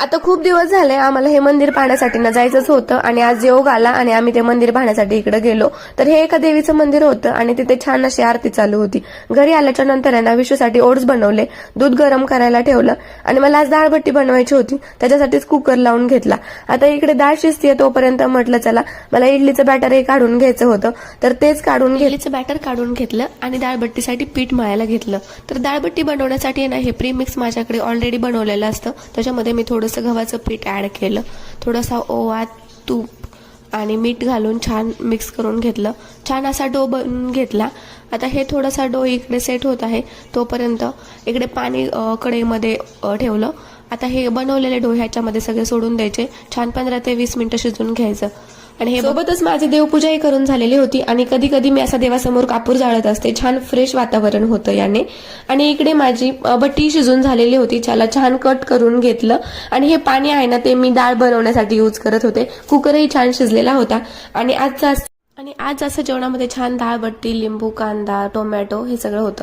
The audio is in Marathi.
आता खूप दिवस झाले आम्हाला हे मंदिर पाहण्यासाठी ना जायचंच होतं आणि आज योग आला आणि आम्ही ते मंदिर पाहण्यासाठी इकडे गेलो. तर हे एका देवीचं मंदिर होतं आणि तिथे छान अशी आरती चालू होती. घरी आल्याच्या नंतर आहे ना विशूसाठी ओट्स बनवले, दूध गरम करायला ठेवलं आणि मला आज डाळबट्टी बनवायची होती, त्याच्यासाठीच कुकर लावून घेतला. आता इकडे डाळ शिजतीये तोपर्यंत म्हटलं चला मला इडलीचं बॅटरही काढून घ्यायचं होतं, तर तेच काढून इडलीचं बॅटर काढून घेतलं आणि डाळबट्टीसाठी पीठ मळायला घेतलं. तर डाळबट्टी बनवण्यासाठी ना हे प्रीमिक्स माझ्याकडे ऑलरेडी बनवलेलं असतं, त्याच्यामध्ये मी थोडंसं गव्हाचं पीठ ऍड केलं, थोडासा ओवा, तूप आणि मीठ घालून छान मिक्स करून घेतलं. छान असा डो बनवून घेतला. आता हे थोडासा डो इकडे सेट होत आहे तोपर्यंत इकडे पाणी कढईमध्ये ठेवलं. आता हे बनवलेले डो ह्याच्यामध्ये सगळे सोडून द्यायचे, छान 15 ते 20 मिनिटं शिजून घ्यायचं. आणि हे सोबतच माझी देवपूजाही करून झालेली होती आणि कधी कधी मी असा देवासमोर कापूर जाळत असते, छान फ्रेश वातावरण होतं याने. आणि इकडे माझी बट्टी शिजून झालेली होती, त्याला छान कट करून घेतलं. आणि हे पाणी आहे ना ते मी डाळ बनवण्यासाठी यूज करत होते. कुकरही छान शिजलेला होता आणि आज असं जेवणामध्ये छान डाळ बट्टी, लिंबू, कांदा, टोमॅटो हे सगळं होतं.